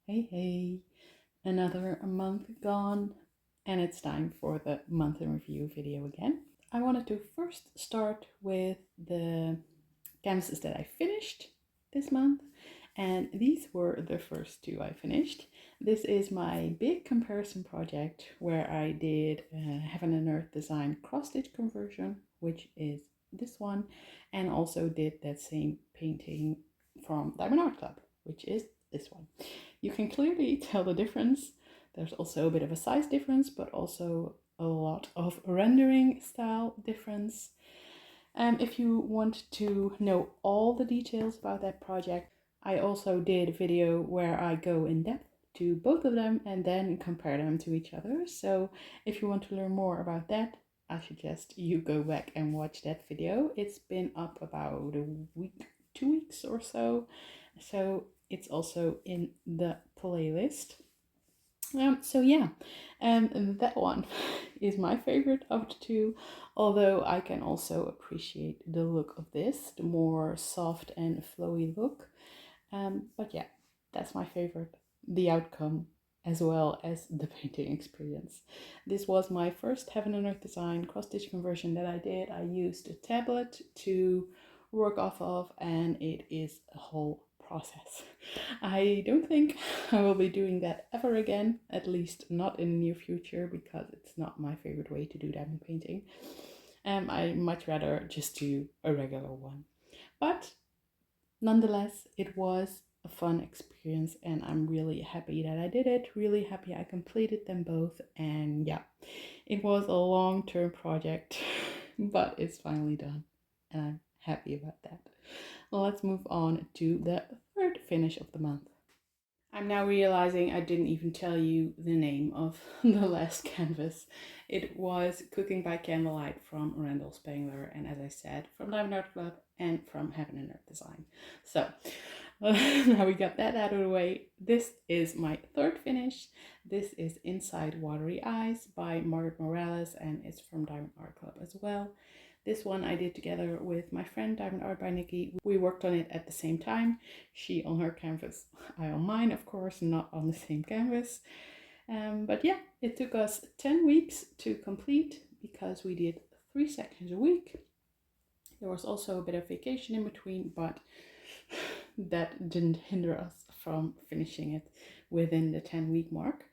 Hey, another month gone, and it's time for the month in review video again. I wanted to first start with the canvases that I finished this month, and these were the first two I finished. This is my big comparison project where I did Heaven and Earth Design cross-stitch conversion, which is this one, and also did that same painting from Diamond Art Club, which is this one. You can clearly tell the difference. There's also a bit of a size difference, but also a lot of rendering style difference. If you want to know all the details about that project, I also did a video where I go in depth to both of them and then compare them to each other. So if you want to learn more about that, I suggest you go back and watch that video. It's been up about a week, 2 weeks or so. So it's also in the playlist. That one is my favorite of the two, although I can also appreciate the look of this, the more soft and flowy look. But yeah, that's my favorite, the outcome as well as the painting experience. This was my first Heaven and Earth Design cross-stitch conversion that I did. I used a tablet to work off of, and it is a whole process. I don't think I will be doing that ever again, at least not in the near future, because it's not my favorite way to do diamond painting. I much rather just do a regular one. But nonetheless, it was a fun experience and I'm really happy that I did it, really happy I completed them both. And yeah, it was a long-term project, but it's finally done and I'm happy about that. Let's move on to the third finish of the month. I'm now realizing I didn't even tell you the name of the last canvas. It was Cooking by Candlelight from Randall Spangler, and as I said, from Diamond Art Club and from Heaven and Earth Design. So now we got that out of the way. This is my third finish. This is Inside Watery Eyes by Margaret Morales, and it's from Diamond Art Club as well. This one I did together with my friend Diamond Art by Nikki. We worked on it at the same time. She on her canvas, I on mine, of course, not on the same canvas. But yeah, it took us 10 weeks to complete because we did 3 sections a week. There was also a bit of vacation in between, but that didn't hinder us from finishing it within the 10-week mark.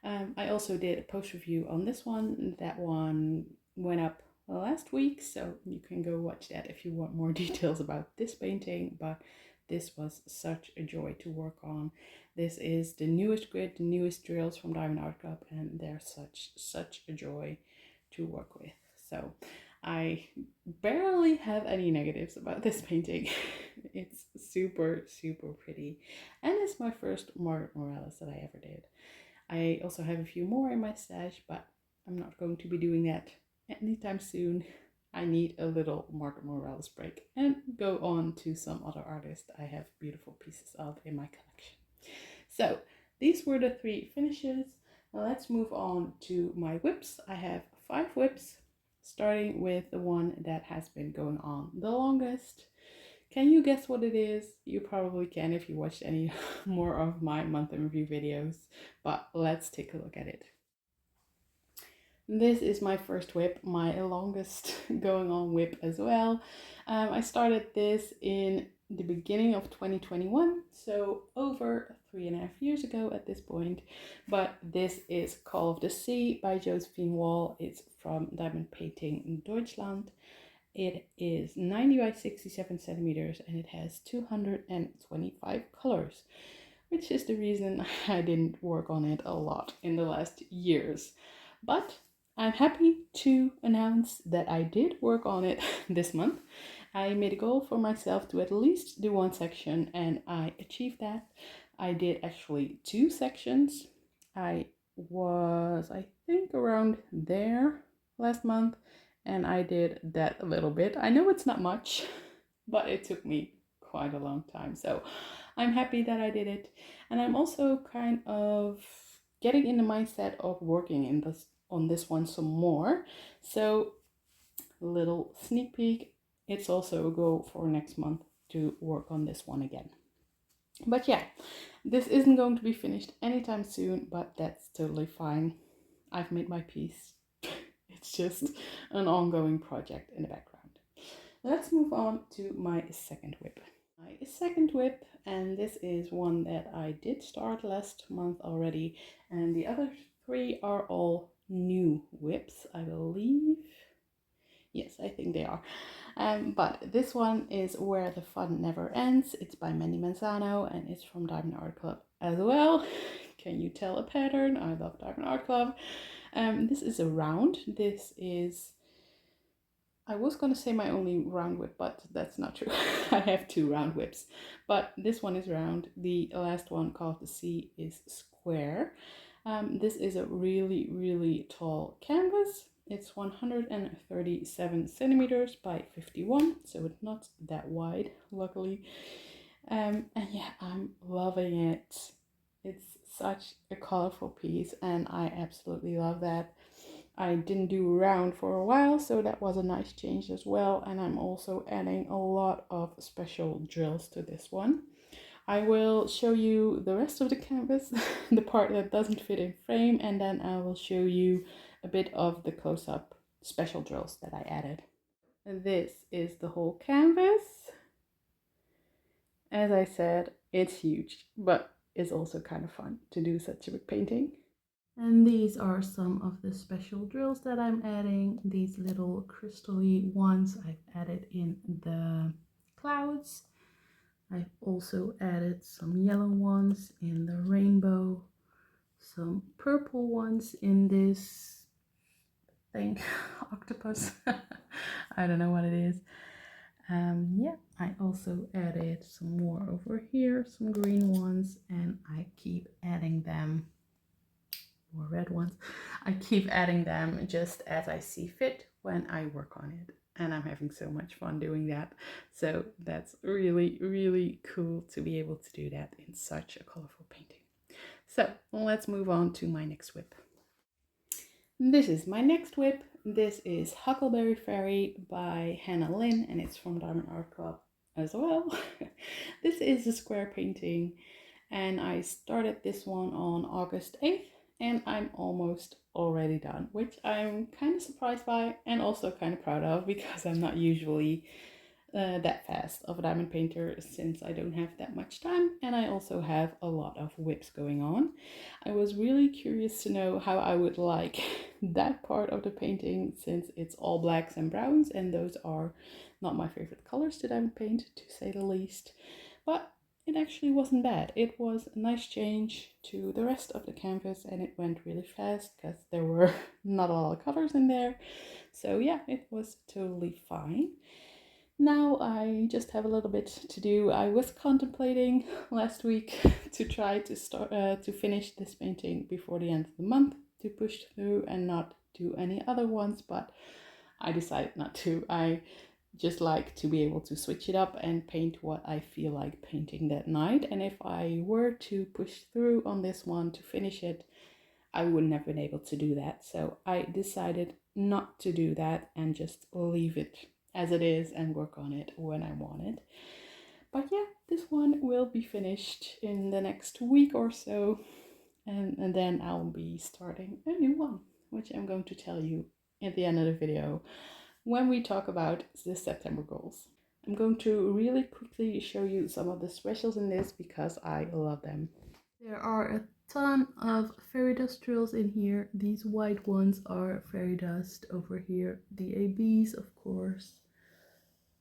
I also did a post review on this one. That one went up last week, so you can go watch that if you want more details about this painting, but this was such a joy to work on. This is the newest grid, the newest drills from Diamond Art Club, and they're such a joy to work with. So I barely have any negatives about this painting. It's super pretty, and it's my first Margaret Morales that I ever did. I also have a few more in my stash, but I'm not going to be doing that anytime soon. I need a little Margaret Morales break and go on to some other artists I have beautiful pieces of in my collection. So these were the 3 finishes. Now let's move on to my WIPs. I have 5 WIPs, starting with the one that has been going on the longest. Can you guess what it is? You probably can if you watched any more of my month in review videos, but let's take a look at it. This is my first WIP, my longest going on WIP as well. I started this in the beginning of 2021, so over 3.5 years ago at this point. But this is Call of the Sea by Josephine Wall. It's from Diamond Painting in Deutschland. It is 90 by 67 centimeters and it has 225 colors, which is the reason I didn't work on it a lot in the last years. But I'm happy to announce that I did work on it this month. I made a goal for myself to at least do 1 section and I achieved that. I did actually 2 sections. I was, I think, around there last month and I did that a little bit. I know it's not much, but it took me quite a long time. So I'm happy that I did it. And I'm also kind of getting in the mindset of working on this one some more. So little sneak peek, it's also a goal for next month to work on this one again. But yeah, This isn't going to be finished anytime soon, but that's totally fine. I've made my peace. It's just an ongoing project in the background. Let's move on to my second WIP. My second WIP, and this is one that I did start last month already, and the other three are all new WIPs, I believe. Yes, I think they are. But this one is Where the Fun Never Ends. It's by Mandy Manzano and it's from Diamond Art Club as well. Can you tell a pattern? I love Diamond Art Club. This is a round. This is, I was going to say my only round WIP, but that's not true. I have two round WIPs, but this one is round. The last one, called The Sea, is square. This is a really, really tall canvas. It's 137 centimeters by 51, so it's not that wide, luckily. And yeah, I'm loving it. It's such a colorful piece, and I absolutely love that. I didn't do round for a while, so that was a nice change as well. And I'm also adding a lot of special drills to this one. I will show you the rest of the canvas, the part that doesn't fit in frame, and then I will show you a bit of the close-up special drills that I added. This is the whole canvas. As I said, it's huge, but it's also kind of fun to do such a big painting. And these are some of the special drills that I'm adding. These little crystal-y ones I've added in the clouds. I've also added some yellow ones in the rainbow, some purple ones in this thing, octopus. I don't know what it is. Yeah, I also added some more over here, some green ones, and I keep adding them, more red ones. I keep adding them just as I see fit when I work on it. And I'm having so much fun doing that. So that's really, really cool to be able to do that in such a colorful painting. So let's move on to my next WIP. This is my next WIP. This is Huckleberry Fairy by Hannah Lynn, and it's from Diamond Art Club as well. This is a square painting, and I started this one on August 8th, and I'm almost already done, which I'm kind of surprised by and also kind of proud of, because I'm not usually that fast of a diamond painter, since I don't have that much time and I also have a lot of WIPs going on. I was really curious to know how I would like that part of the painting, since it's all blacks and browns, and those are not my favorite colors to diamond paint, to say the least. But it actually wasn't bad. It was a nice change to the rest of the canvas, and it went really fast because there were not a lot of colors in there. So yeah, it was totally fine. Now I just have a little bit to do. I was contemplating last week to try to start to finish this painting before the end of the month, to push through and not do any other ones, but I decided not to. I just like to be able to switch it up and paint what I feel like painting that night. And if I were to push through on this one to finish it, I wouldn't have been able to do that. So I decided not to do that and just leave it as it is and work on it when I want it. But yeah, this one will be finished in the next week or so, and then I'll be starting a new one, which I'm going to tell you at the end of the video when we talk about the September goals. I'm going to really quickly show you some of the specials in this because I love them. There are a ton of fairy dust drills in here. These white ones are fairy dust over here. The ABs, of course.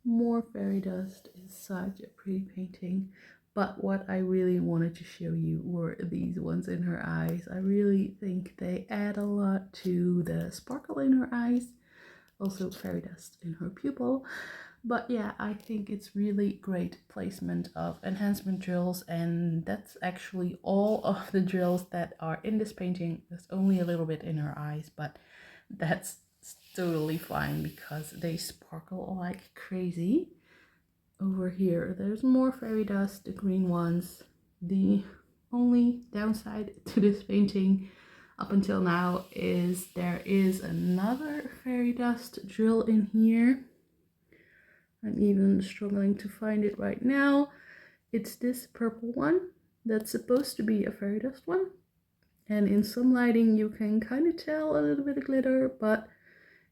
More fairy dust. Is such a pretty painting. But what I really wanted to show you were these ones in her eyes. I really think they add a lot to the sparkle in her eyes. Also fairy dust in her pupil. But yeah, I think it's really great placement of enhancement drills, and that's actually all of the drills that are in this painting. There's only a little bit in her eyes, but that's totally fine because they sparkle like crazy. Over here, there's more fairy dust, the green ones. The only downside to this painting up until now is there is another fairy dust drill in here. I'm even struggling to find it right now. It's this purple one. That's supposed to be a fairy dust one. And in some lighting you can kind of tell a little bit of glitter, but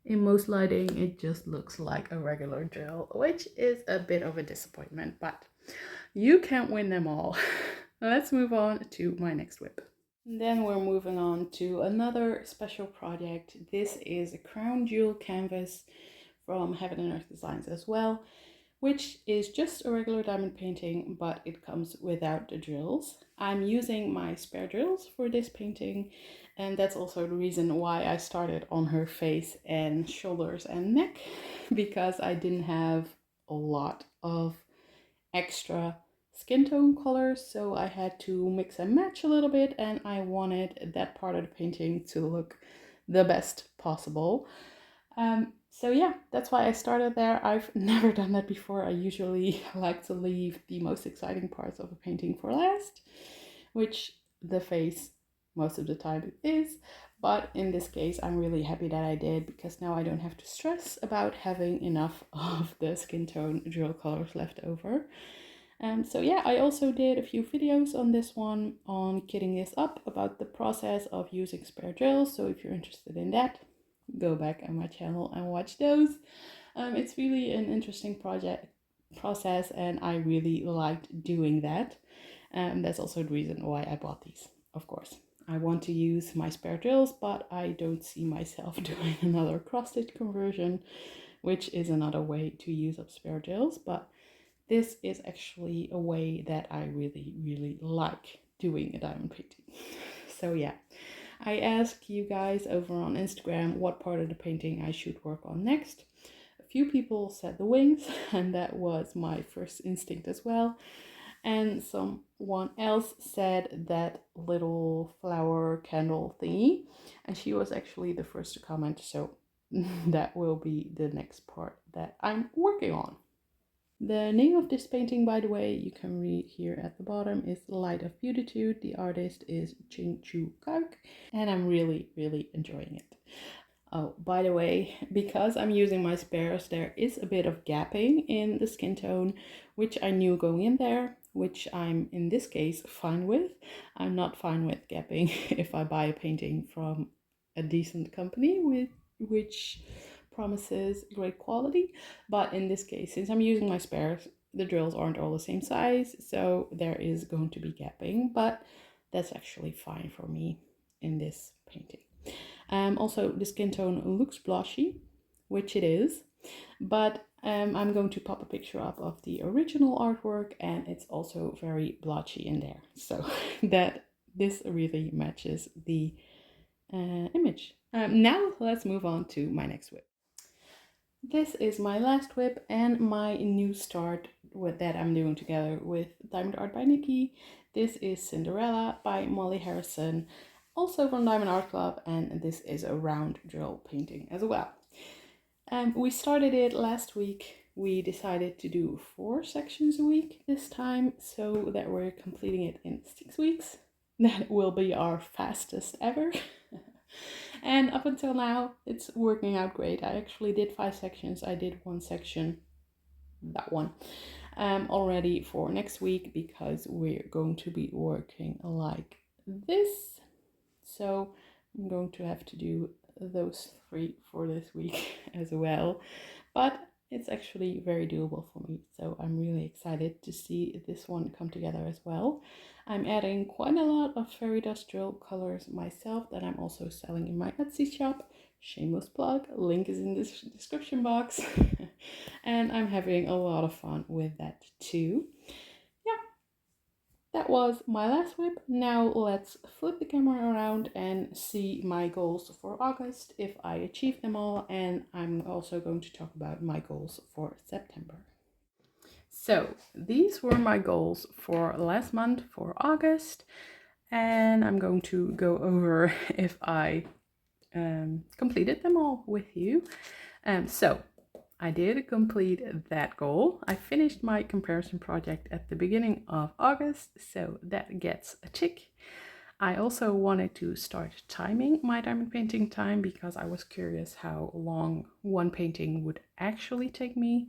in most lighting it just looks like a regular gel, which is a bit of a disappointment, but you can't win them all. Let's move on to my next WIP. Then we're moving on to another special project. This is a crown jewel canvas from Heaven and Earth Designs as well, which is just a regular diamond painting, but it comes without the drills. I'm using my spare drills for this painting, and that's also the reason why I started on her face and shoulders and neck, because I didn't have a lot of extra skin tone colors, so I had to mix and match a little bit, and I wanted that part of the painting to look the best possible. So yeah, that's why I started there. I've never done that before. I usually like to leave the most exciting parts of a painting for last, which the face most of the time is. But in this case, I'm really happy that I did, because now I don't have to stress about having enough of the skin tone drill colors left over. So yeah, I also did a few videos on this one on kitting this up, about the process of using spare drills. So if you're interested in that, go back on my channel and watch those. It's really an interesting process, and I really liked doing that. That's also the reason why I bought these, of course. I want to use my spare drills, but I don't see myself doing another cross-stitch conversion, which is another way to use up spare drills. But this is actually a way that I really, really like doing a diamond painting. So yeah, I asked you guys over on Instagram what part of the painting I should work on next. A few people said the wings, and that was my first instinct as well. And someone else said that little flower candle thingy, and she was actually the first to comment, so that will be the next part that I'm working on. The name of this painting, by the way, you can read here at the bottom, is Light of Beatitude. The artist is Ching Chu Kak, and I'm really, really enjoying it. Oh, by the way, because I'm using my spares, there is a bit of gapping in the skin tone, which I knew going in there, which I'm in this case fine with. I'm not fine with gapping if I buy a painting from a decent company with which promises great quality. But in this case, since I'm using my spares, the drills aren't all the same size, so there is going to be gapping, but that's actually fine for me in this painting. Also, the skin tone looks blushy, which it is, but I'm going to pop a picture up of the original artwork, and it's also very blotchy in there, so that this really matches the image. Now let's move on to my next WIP. This is my last WIP and my new start with that I'm doing together with Diamond Art by Nikki. This is Cinderella by Molly Harrison, also from Diamond Art Club, and this is a round drill painting as well. We started it last week. We decided to do 4 sections a week this time, so that we're completing it in 6 weeks. That will be our fastest ever. And up until now, it's working out great. I actually did 5 sections. I did 1 section, that one, already for next week, because we're going to be working like this. So I'm going to have to do those 3 for this week as well. But it's actually very doable for me, so I'm really excited to see this one come together as well. I'm adding quite a lot of fairy dust drill colors myself that I'm also selling in my Etsy shop. Shameless plug, link is in the description box. And I'm having a lot of fun with that too. Yeah, that was my last WIP. Now let's flip the camera around and see my goals for August, if I achieve them all, and I'm also going to talk about my goals for September. So these were my goals for last month for August, and I'm going to go over if I completed them all with you. So I did complete that goal. I finished my comparison project at the beginning of August, so that gets a tick. I also wanted to start timing my diamond painting time, because I was curious how long one painting would actually take me.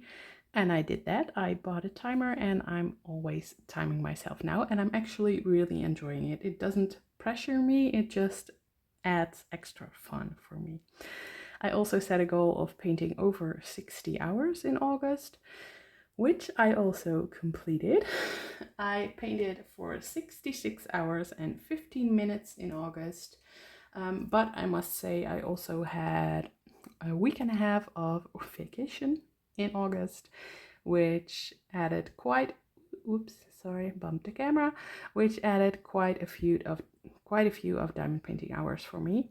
And I did that. I bought a timer and I'm always timing myself now. And I'm actually really enjoying it. It doesn't pressure me, it just adds extra fun for me. I also set a goal of painting over 60 hours in August, which I also completed. I painted for 66 hours and 15 minutes in August. But I must say I also had a week and a half of vacation in August, which added oops, sorry, bumped the camera, which added quite a few of diamond painting hours for me.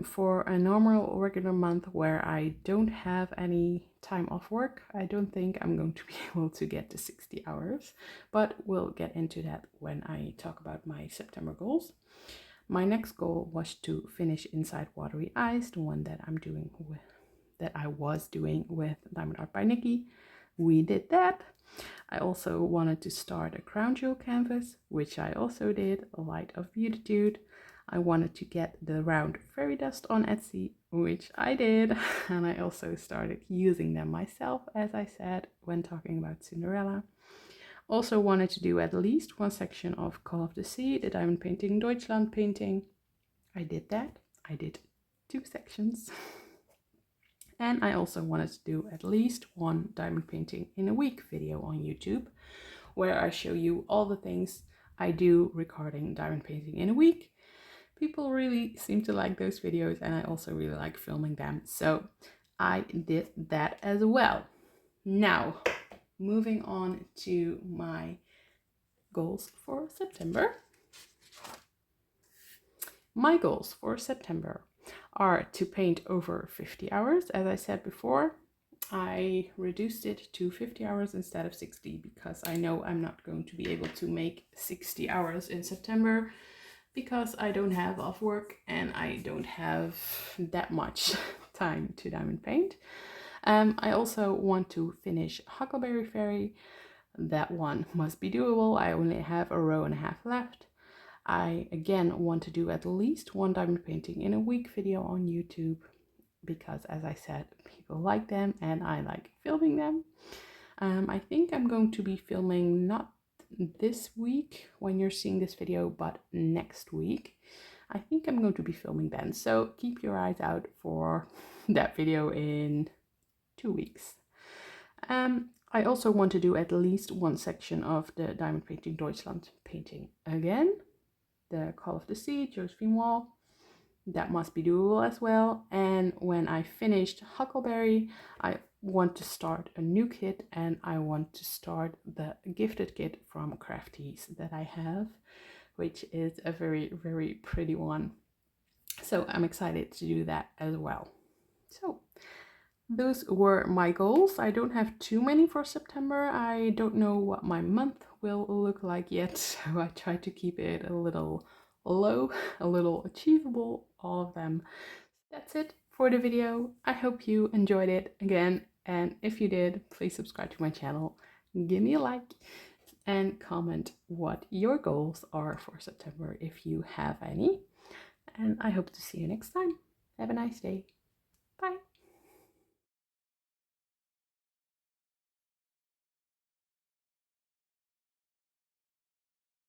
For a normal regular month where I don't have any time off work, I don't think I'm going to be able to get to 60 hours, but we'll get into that when I talk about my September goals. My next goal was to finish Inside Watery Eyes, the one that I was doing with Diamond Art by Nikki. We did that. I also wanted to start a crown jewel canvas, which I also did, a Light of Beatitude. I wanted to get the round fairy dust on Etsy, which I did, and I also started using them myself, as I said when talking about Cinderella. Also wanted to do at least one section of Call of the Sea, the Diamond Painting Deutschland painting. I did that. I did 2 sections. And I also wanted to do at least one diamond painting in a week video on YouTube, where I show you all the things I do regarding diamond painting in a week. People really seem to like those videos, and I also really like filming them. So I did that as well. Now, moving on to my goals for September. My goals for September are to paint over 50 hours. As I said before, I reduced it to 50 hours instead of 60 because I know I'm not going to be able to make 60 hours in September because I don't have off work and I don't have that much time to diamond paint. I also want to finish Huckleberry Fairy. That one must be doable. I only have a row and a half left. I again want to do at least one diamond painting in a week video on YouTube because, as I said, people like them and I like filming them. I think I'm going to be filming not this week when you're seeing this video, but next week. I think I'm going to be filming then, so keep your eyes out for that video in 2 weeks. I also want to do at least one section of the Diamond Painting Deutschland painting again. The Call of the Sea, Josephine Wall. That must be doable as well. And when I finished Huckleberry, I want to start a new kit and I want to start the gifted kit from Crafties that I have, which is a very, very pretty one. So I'm excited to do that as well. So those were my goals. I don't have too many for September. I don't know what my month will look like yet, so I try to keep it a little low, a little achievable, all of them. That's it for the video. I hope you enjoyed it again, and if you did, please subscribe to my channel, give me a like, and comment what your goals are for September if you have any. And I hope to see you next time. Have a nice day.